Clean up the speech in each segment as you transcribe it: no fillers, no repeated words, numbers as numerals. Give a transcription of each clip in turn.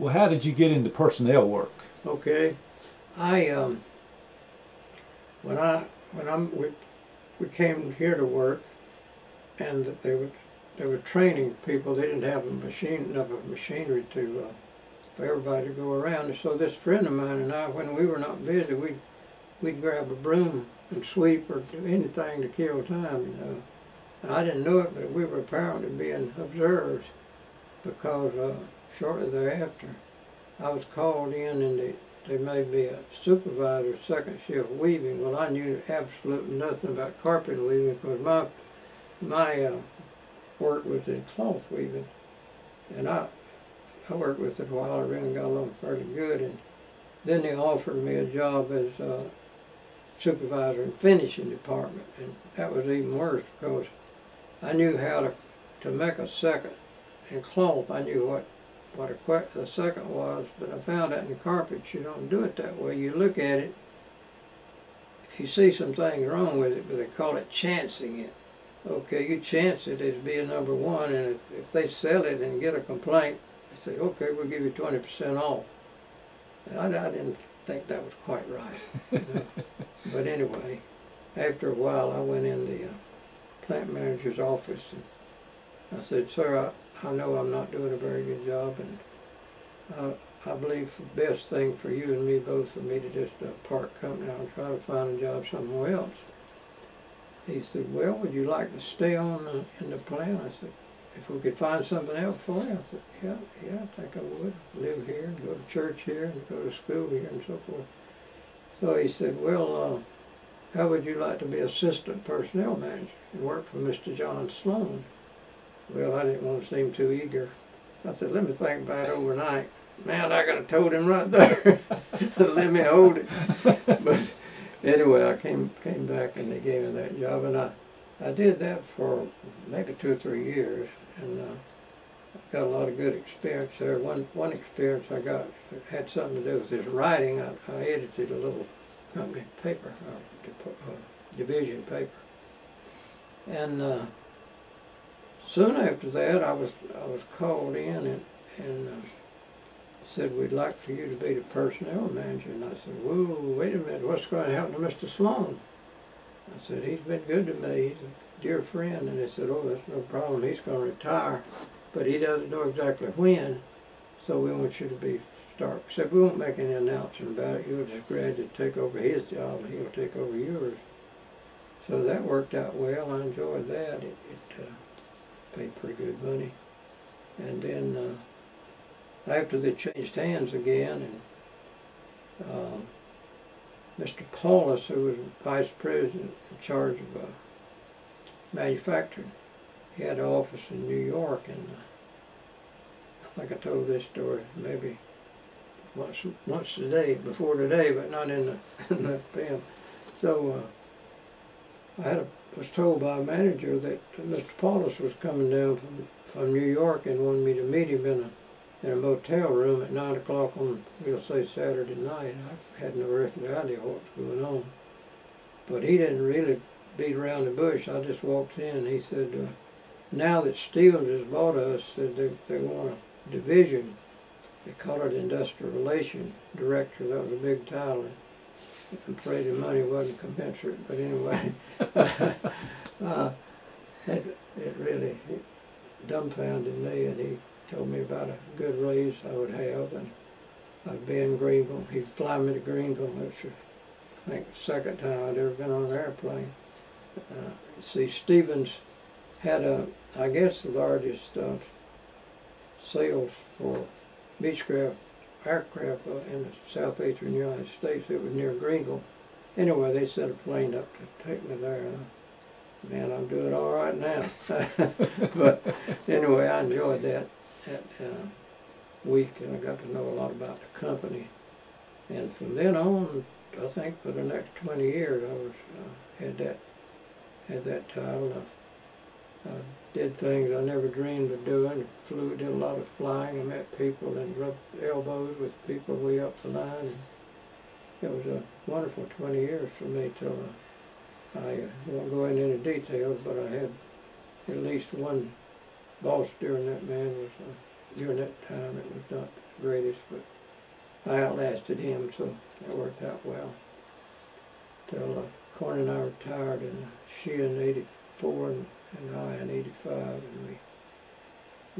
Well, how did you get into personnel work? Okay, I we came here to work, and they were training people. They didn't have enough of machinery to for everybody to go around. And so this friend of mine and I, when we were not busy, we'd grab a broom and sweep or do anything to kill time. You know, and I didn't know it, but we were apparently being observed, because shortly thereafter, I was called in, and they made me a supervisor, second shift weaving. Well, I knew absolutely nothing about carpet weaving, because my work was in cloth weaving, and I worked with it a while. I really got along fairly good, and then they offered me a job as supervisor in finishing department, and that was even worse, because I knew how to make a second in cloth. I knew what a second was, but I found out in carpets you don't do it that way. You look at it, if you see some things wrong with it, but they call it chancing it. Okay, you chance it as being number one, and if they sell it and get a complaint, they say, okay, we'll give you 20% off. And I didn't think that was quite right. You know? But anyway, after a while, I went in the plant manager's office, and I said, sir, I know I'm not doing a very good job, and I believe the best thing for you and me both for me to just part company and try to find a job somewhere else. He said, well, would you like to stay on in the plant? I said, if we could find something else for you. I said, yeah, I think I would. Live here and go to church here and go to school here and so forth. So he said, well, how would you like to be assistant personnel manager and work for Mr. John Sloan? Well, I didn't want to seem too eager. I said, let me think about it overnight. Man, I could have told him right there to let me hold it. But anyway, I came back and they gave me that job, and I did that for maybe 2 or 3 years, and I got a lot of good experience there. One experience I got had something to do with this writing. I edited a little company paper, division paper, and soon after that, I was called in and said, we'd like for you to be the personnel manager. And I said, whoa, wait a minute, what's going to happen to Mr. Sloan? I said, he's been good to me, he's a dear friend. And they said, oh, that's no problem, he's going to retire, but he doesn't know exactly when, so we want you to start. Said, we won't make any announcement about it, you'll just gradually take over his job and he'll take over yours. So that worked out well. I enjoyed that. It paid pretty good money. And then after they changed hands again, and Mr. Paulus, who was vice president in charge of manufacturing, he had an office in New York, and I think I told this story maybe once today, before today, but not in the film. So I was told by a manager that Mr. Paulus was coming down from New York and wanted me to meet him in a motel room at 9 o'clock on, we'll say, Saturday night. I had no earthly idea what was going on. But he didn't really beat around the bush. I just walked in. He said, now that Stevens has bought us, they want a division. They call it Industrial Relations Director. That was a big title. I'm afraid the money wasn't commensurate, but anyway, it really dumbfounded me, and he told me about a good raise I would have, and I'd be in Greenville. He'd fly me to Greenville, which was, I think, the second time I'd ever been on an airplane. See, Stevens had I guess the largest sales for Beechcraft aircraft in the southeastern United States. It was near Greenville. Anyway, they sent a plane up to take me there. Man, I'm doing all right now. But anyway, I enjoyed that week, and I got to know a lot about the company. And from then on, I think for the next 20 years, I was had that title. I did things I never dreamed of doing. Did a lot of flying. I met people and rubbed elbows with people way up the line. And it was a wonderful 20 years for me till I won't go into any details, but I had at least one boss during that time. It was the greatest, but I outlasted him, so that worked out well. Till Corny and I retired, and she in '84 and I in '85, and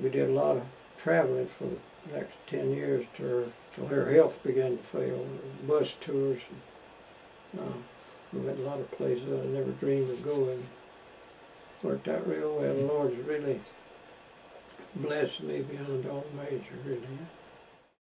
we did a lot of traveling for the next 10 years till her health began to fail. Bus tours, and, we went a lot of places I never dreamed of going. Worked out real well. The Lord's really blessed me beyond all measure, really.